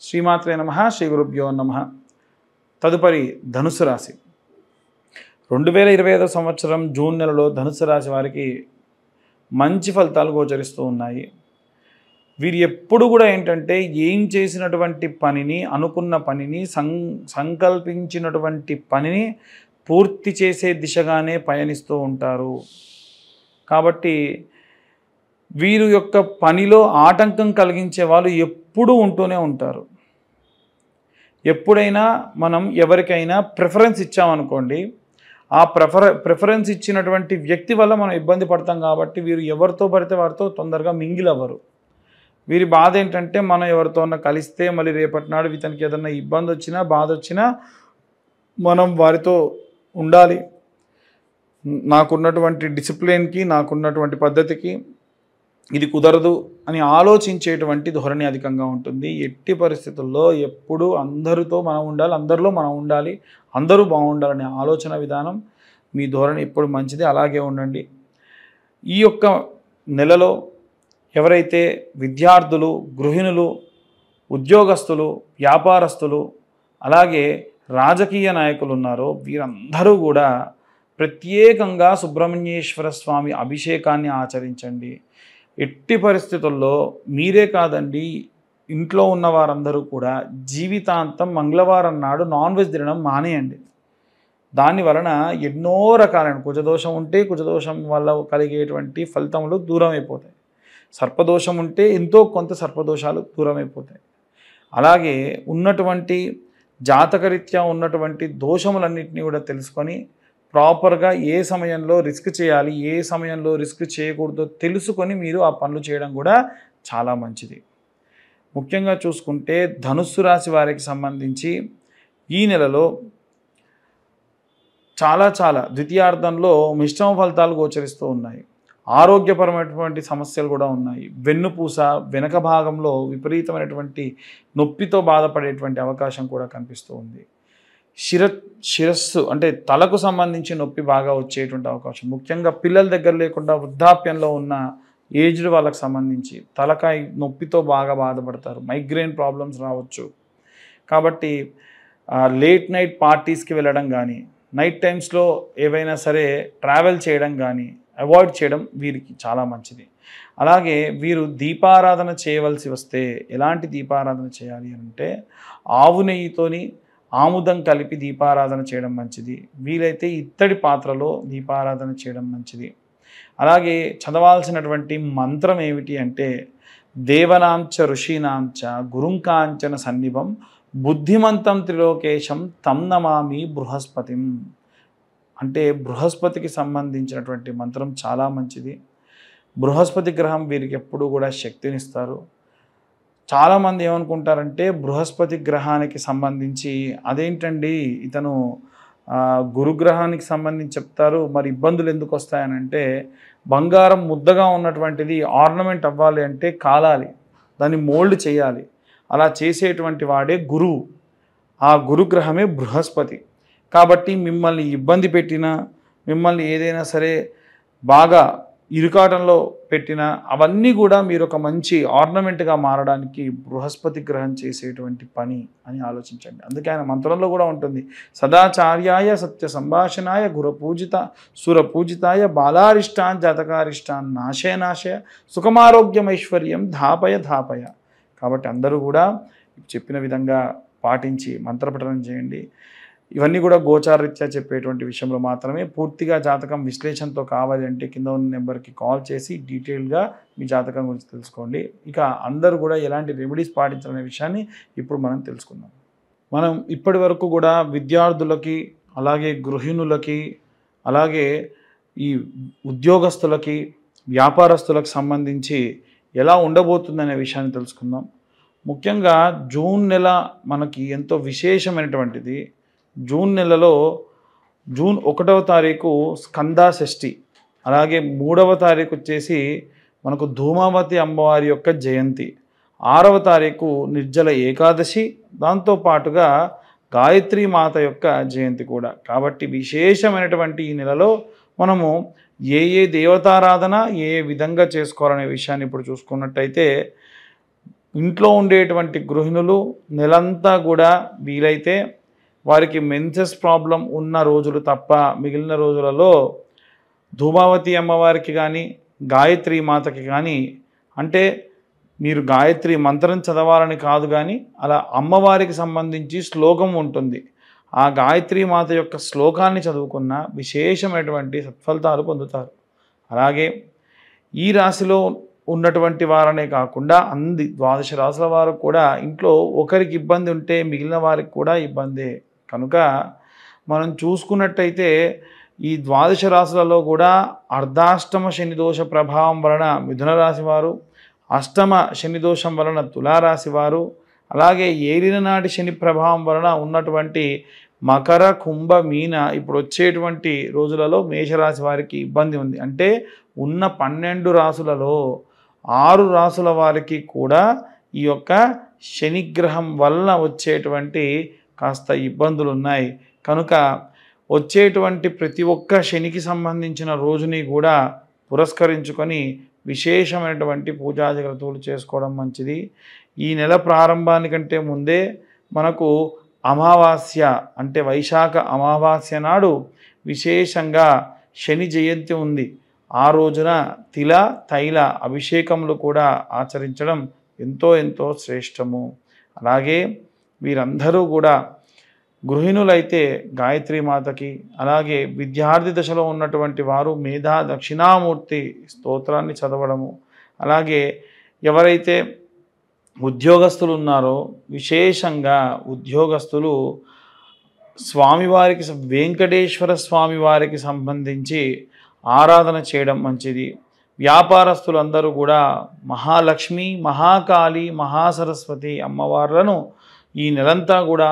శ్రీమాత్రే నమః, శ్రీ గురుభ్యో నమః. తదుపరి ధనుసు రాశి. 2025 సంవత్సరం జూన్ నెలలో ధనుసు రాశి వారికి మంచి ఫలితాలు గోచరిస్తూ ఉన్నాయి. వీరు ఎప్పుడు కూడా ఏంటంటే ఏం చేసినటువంటి పనిని, అనుకున్న పనిని, సంకల్పించినటువంటి పనిని పూర్తి చేసే దిశగానే పయనిస్తూ ఉంటారు. కాబట్టి వీరు యొక్క పనిలో ఆటంకం కలిగించే వాళ్ళు ఎప్పుడూ ఉంటూనే ఉంటారు. ఎప్పుడైనా మనం ఎవరికైనా ప్రిఫరెన్స్ ఇచ్చామనుకోండి, ఆ ప్రిఫరెన్స్ ఇచ్చినటువంటి వ్యక్తి వల్ల మనం ఇబ్బంది పడతాం. కాబట్టి వీరు ఎవరితో పడితే వారితో తొందరగా మింగిల్ అవ్వరు. వీరి బాధ ఏంటంటే మనం ఎవరితోన్నా కలిస్తే మళ్ళీ రేపటి నాడు ఇతనికి ఏదన్నా ఇబ్బంది వచ్చినా, బాధ వచ్చినా మనం వారితో ఉండాలి. నాకున్నటువంటి డిసిప్లిన్కి, నాకున్నటువంటి పద్ధతికి ఇది కుదరదు అని ఆలోచించేటువంటి ధోరణి అధికంగా ఉంటుంది. ఎట్టి పరిస్థితుల్లో ఎప్పుడు అందరితో మనం ఉండాలి, అందరిలో మనం ఉండాలి, అందరూ బాగుండాలనే ఆలోచన విధానం, మీ ధోరణి ఎప్పుడు మంచిది, అలాగే ఉండండి. ఈ యొక్క నెలలో ఎవరైతే విద్యార్థులు, గృహిణులు, ఉద్యోగస్తులు, వ్యాపారస్తులు, అలాగే రాజకీయ నాయకులు ఉన్నారో వీరందరూ కూడా ప్రత్యేకంగా సుబ్రహ్మణ్యేశ్వర స్వామి అభిషేకాన్ని ఆచరించండి. ఎట్టి పరిస్థితుల్లో మీరే కాదండి, ఇంట్లో ఉన్న వారందరూ కూడా జీవితాంతం మంగళవారం నాడు నాన్ వెజ్ తినడం మానేయండి. దాని వలన ఎన్నో రకాలైన కుజదోషం ఉంటే కుజదోషం వల్ల కలిగేటువంటి ఫలితములు దూరం అయిపోతాయి. సర్పదోషం ఉంటే ఎంతో కొంత సర్పదోషాలు దూరం అయిపోతాయి. అలాగే ఉన్నటువంటి జాతకరీత్యా ఉన్నటువంటి దోషములన్నింటినీ కూడా తెలుసుకొని ప్రాపర్గా ఏ సమయంలో రిస్క్ చేయాలి, ఏ సమయంలో రిస్క్ చేయకూడదో తెలుసుకొని మీరు ఆ పనులు చేయడం కూడా చాలా మంచిది. ముఖ్యంగా చూసుకుంటే ధనుస్సు రాశి వారికి సంబంధించి ఈ నెలలో చాలా ద్వితీయార్థంలో మిశ్రమ ఫలితాలు గోచరిస్తూ ఉన్నాయి. ఆరోగ్యపరమైనటువంటి సమస్యలు కూడా ఉన్నాయి. వెన్నుపూస వెనక భాగంలో విపరీతమైనటువంటి నొప్పితో బాధపడేటువంటి అవకాశం కూడా కనిపిస్తూ ఉంది. శిరస్సు అంటే తలకు సంబంధించి నొప్పి బాగా వచ్చేటువంటి అవకాశం, ముఖ్యంగా పిల్లల దగ్గర లేకుండా వృద్ధాప్యంలో ఉన్న ఏజ్డ్ వాళ్ళకి సంబంధించి తలకాయ నొప్పితో బాగా బాధపడతారు. మైగ్రేన్ ప్రాబ్లమ్స్ రావచ్చు. కాబట్టి లేట్ నైట్ పార్టీస్కి వెళ్ళడం కానీ, నైట్ టైమ్స్లో ఏవైనా సరే ట్రావెల్ చేయడం కానీ అవాయిడ్ చేయడం వీరికి చాలా మంచిది. అలాగే వీరు దీపారాధన చేయవలసి వస్తే ఎలాంటి దీపారాధన చేయాలి అంటే ఆవు నెయ్యితోని ఆముదం కలిపి దీపారాధన చేయడం మంచిది. వీలైతే ఇత్తడి పాత్రలో దీపారాధన చేయడం మంచిది. అలాగే చదవాల్సినటువంటి మంత్రం ఏమిటి అంటే దేవనాంచ ఋషీనాంచ గురుంకాంచన సన్నిభం బుద్ధిమంతం త్రిలోకేశం తం నమామి బృహస్పతిం. అంటే బృహస్పతికి సంబంధించినటువంటి మంత్రం చాలా మంచిది. బృహస్పతి గ్రహం వీరికి ఎప్పుడు కూడా శక్తినిస్తారు. చాలామంది ఏమనుకుంటారంటే బృహస్పతి గ్రహానికి సంబంధించి అదేంటండి ఇతను గురుగ్రహానికి సంబంధించి చెప్తారు, మరి ఇబ్బందులు ఎందుకు వస్తాయనంటే బంగారం ముద్దగా ఉన్నటువంటిది ఆర్నమెంట్ అవ్వాలి అంటే కాలాలి, దాన్ని మోల్డ్ చేయాలి. అలా చేసేటువంటి వాడే గురువు. ఆ గురుగ్రహమే బృహస్పతి. కాబట్టి మిమ్మల్ని ఇబ్బంది పెట్టినా, మిమ్మల్ని ఏదైనా సరే బాగా ఇరుకాటంలో పెట్టినా అవన్నీ కూడా మీరు ఒక మంచి ఆర్నమెంట్గా మారడానికి బృహస్పతి గ్రహం చేసేటువంటి పని అని ఆలోచించండి. అందుకే ఆయన మంత్రంలో కూడా ఉంటుంది, సదాచార్యాయ సత్య సంభాషణాయ గురపూజిత సురపూజితాయ బాలారిష్టాన్ జాతకారిష్టాన్ నాశయ సుఖమారోగ్యమైశ్వర్యం ధాపయ. కాబట్టి అందరూ కూడా చెప్పిన విధంగా పాటించి మంత్రపఠనం చేయండి. ఇవన్నీ కూడా గోచారరీత్యా చెప్పేటువంటి విషయంలో మాత్రమే. పూర్తిగా జాతకం విశ్లేషణతో కావాలి అంటే కింద ఉన్న నెంబర్కి కాల్ చేసి డీటెయిల్గా మీ జాతకం గురించి తెలుసుకోండి. ఇక అందరూ కూడా ఎలాంటి రెమెడీస్ పాటించాలనే విషయాన్ని ఇప్పుడు మనం తెలుసుకుందాం. మనం ఇప్పటి వరకు కూడా విద్యార్థులకి, అలాగే గృహిణులకి, అలాగే ఈ ఉద్యోగస్తులకి, వ్యాపారస్తులకు సంబంధించి ఎలా ఉండబోతుందనే విషయాన్ని తెలుసుకుందాం. ముఖ్యంగా జూన్ నెల మనకి ఎంతో విశేషమైనటువంటిది. జూన్ నెలలో జూన్ 1వ తారీఖు స్కందా షష్ఠి, అలాగే 3వ తారీఖు వచ్చేసి మనకు ధూమావతి అమ్మవారి యొక్క జయంతి, 6వ తారీఖు నిర్జల ఏకాదశి, దాంతోపాటుగా గాయత్రి మాత యొక్క జయంతి కూడా. కాబట్టి విశేషమైనటువంటి ఈ నెలలో మనము ఏ దేవతారాధన ఏ విధంగా చేసుకోవాలనే విషయాన్ని ఇప్పుడు చూసుకున్నట్టయితే ఇంట్లో ఉండేటువంటి గృహిణులు నెలంతా కూడా వీలైతే వారికి మెన్సెస్ ప్రాబ్లం ఉన్న రోజులు తప్ప మిగిలిన రోజులలో ధూమావతి అమ్మవారికి కానీ గాయత్రి మాతకి కానీ, అంటే మీరు గాయత్రి మంత్రం చదవాలని కాదు కానీ అలా అమ్మవారికి సంబంధించి శ్లోకం ఉంటుంది, ఆ గాయత్రి మాత యొక్క శ్లోకాన్ని చదువుకున్న విశేషమైనటువంటి సత్ఫలితాలు పొందుతారు. అలాగే ఈ రాశిలో ఉన్నటువంటి వారనే కాకుండా ద్వాదశ రాశుల వారు కూడా ఇంట్లో ఒకరికి ఇబ్బంది ఉంటే మిగిలిన వారికి కూడా ఇబ్బందే. కనుక మనం చూసుకున్నట్టయితే ఈ ద్వాదశ రాశులలో కూడా అర్ధాష్టమ శని దోష ప్రభావం వలన మిథున రాశి వారు, అష్టమ శని దోషం వలన తులారాశి వారు, అలాగే ఏలిన నాటి శని ప్రభావం వలన ఉన్నటువంటి మకర కుంభ మీన ఇప్పుడు వచ్చేటువంటి రోజులలో మేషరాశి వారికి ఇబ్బంది ఉంది. అంటే ఉన్న 12 రాశులలో 6 రాశుల వారికి కూడా ఈ యొక్క శనిగ్రహం వలన వచ్చేటువంటి కాస్త ఇబ్బందులు ఉన్నాయి. కనుక వచ్చేటువంటి ప్రతి ఒక్క శనికి సంబంధించిన రోజుని కూడా పురస్కరించుకొని విశేషమైనటువంటి పూజా జాగ్రత్తలు చేసుకోవడం మంచిది. ఈ నెల ప్రారంభానికంటే ముందే మనకు అమావాస్య అంటే వైశాఖ అమావాస్య నాడు విశేషంగా శని జయంతి ఉంది. ఆ రోజున తిల తైల అభిషేకములు కూడా ఆచరించడం ఎంతో శ్రేష్టము. అలాగే వీరందరూ కూడా గృహిణులైతే గాయత్రి మాతకి, అలాగే విద్యార్థి దశలో ఉన్నటువంటి వారు మేధా దక్షిణామూర్తి స్తోత్రాన్ని చదవడము, అలాగే ఎవరైతే ఉద్యోగస్తులు ఉన్నారో విశేషంగా ఉద్యోగస్తులు స్వామివారికి వెంకటేశ్వర స్వామివారికి సంబంధించి ఆరాధన చేయడం మంచిది. వ్యాపారస్తులందరూ కూడా మహాలక్ష్మి, మహాకాళి, మహాసరస్వతి అమ్మవార్లను ఈ నెలంతా కూడా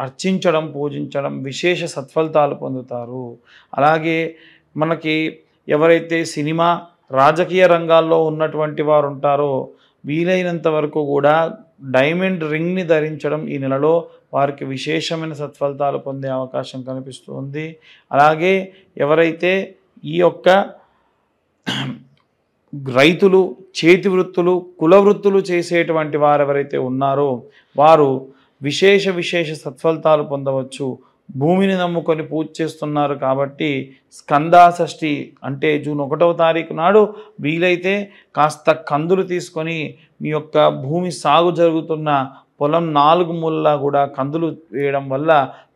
అర్చించడం, పూజించడం విశేష సత్ఫలితాలు పొందుతారు. అలాగే మనకి ఎవరైతే సినిమా రాజకీయ రంగాల్లో ఉన్నటువంటి వారు ఉంటారో వీలైనంత వరకు కూడా డైమండ్ రింగ్ని ధరించడం ఈ నెలలో వారికి విశేషమైన సత్ఫలితాలు పొందే అవకాశం కనిపిస్తుంది. అలాగే ఎవరైతే ఈ యొక్క రైతులు, చేతి వృత్తులు, కుల వృత్తులు చేసేటువంటి వారు ఎవరైతే ఉన్నారో వారు విశేష సత్ఫలితాలు పొందవచ్చు. భూమిని నమ్ముకొని పూజ చేస్తున్నారు కాబట్టి స్కందాషష్ఠి అంటే జూన్ 1వ తారీఖు నాడు వీలైతే కాస్త కందులు తీసుకొని మీ యొక్క భూమి సాగు జరుగుతున్న పొలం 4 మూలలా కూడా కందులు వేయడం వల్ల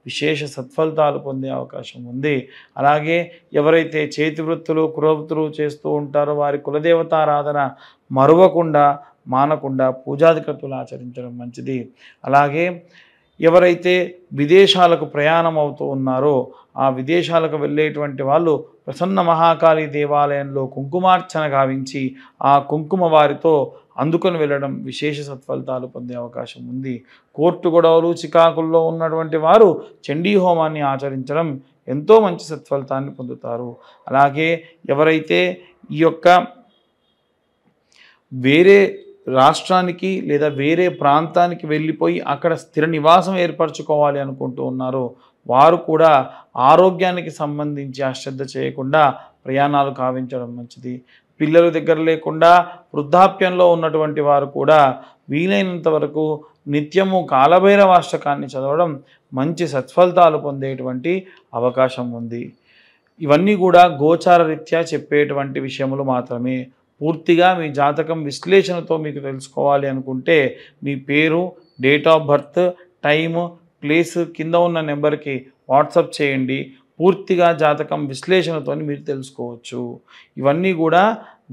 విశేష సత్ఫలితాలు పొందే అవకాశం ఉంది. అలాగే ఎవరైతే చేతి వృత్తులు, కులవృత్తులు చేస్తూ ఉంటారో వారి కులదేవతారాధన మరువకుండా మానకుండా పూజాధికతులు ఆచరించడం మంచిది. అలాగే ఎవరైతే విదేశాలకు ప్రయాణం అవుతూ ఉన్నారో ఆ విదేశాలకు వెళ్ళేటువంటి వాళ్ళు ప్రసన్న మహాకాళి దేవాలయంలో కుంకుమార్చన గావించి ఆ కుంకుమ వారితో అందుకొని వెళ్ళడం విశేష సత్ఫలితాలు పొందే అవకాశం ఉంది. కోర్టు గొడవలు, చికాకుల్లో ఉన్నటువంటి వారు చండీ హోమాన్ని ఆచరించడం ఎంతో మంచి సత్ఫలితాన్ని పొందుతారు. అలాగే ఎవరైతే ఈ యొక్క వేరే రాష్ట్రానికి లేదా వేరే ప్రాంతానికి వెళ్ళిపోయి అక్కడ స్థిర నివాసం ఏర్పరచుకోవాలి అనుకుంటూ ఉన్నారో వారు కూడా ఆరోగ్యానికి సంబంధించి అశ్రద్ధ చేయకుండా ప్రయాణాలు కావించడం మంచిది. పిల్లలు దగ్గర లేకుండా వృద్ధాప్యంలో ఉన్నటువంటి వారు కూడా వీలైనంత వరకు నిత్యము కాలభైరవాష్టకాన్ని చదవడం మంచి సత్ఫలితాలు పొందేటువంటి అవకాశం ఉంది. ఇవన్నీ కూడా గోచార రీత్యా చెప్పేటువంటి విషయములు మాత్రమే. పూర్తిగా మీ జాతకం విశ్లేషణతో మీకు తెలుసుకోవాలి అనుకుంటే మీ పేరు, date of birth, time, place కింద ఉన్న నెంబర్కి వాట్సాప్ చేయండి. పూర్తిగా జాతకం విశ్లేషణతో మీరు తెలుసుకోవచ్చు. ఇవన్నీ కూడా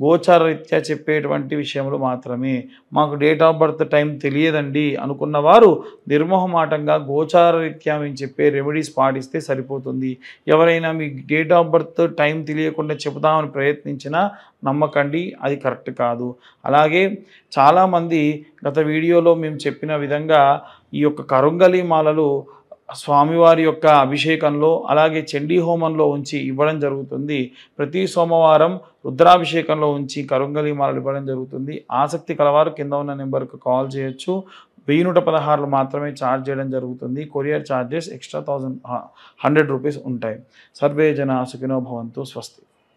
గోచార రీత్యా చెప్పేటువంటి విషయములు మాత్రమే. మాకు డేట్ ఆఫ్ బర్త్ టైం తెలియదండి అనుకున్న వారు నిర్మోహమాటంగా గోచార రీత్యా మేము చెప్పే రెమెడీస్ పాటిస్తే సరిపోతుంది. ఎవరైనా మీ డేట్ ఆఫ్ బర్త్ టైం తెలియకుండా చెబుదామని ప్రయత్నించినా నమ్మకండి, అది కరెక్ట్ కాదు. అలాగే చాలామంది గత వీడియోలో మేము చెప్పిన విధంగా ఈ యొక్క కరుంగలి మాలలు స్వామివారి యొక్క అభిషేకంలో అలాగే చండీ హోమంలో ఉంచి ఇవ్వడం జరుగుతుంది. ప్రతి సోమవారం రుద్రాభిషేకంలో ఉంచి కరుంగలి మాలలు ఇవ్వడం జరుగుతుంది. ఆసక్తి కలవారు కింద ఉన్న నెంబర్కు కాల్ చేయొచ్చు. 1116 మాత్రమే ఛార్జ్ చేయడం జరుగుతుంది. కొరియర్ ఛార్జెస్ ఎక్స్ట్రా 100 రూపీస్ ఉంటాయి. సర్వే జన సుఖినో భవంతు. స్వస్తి.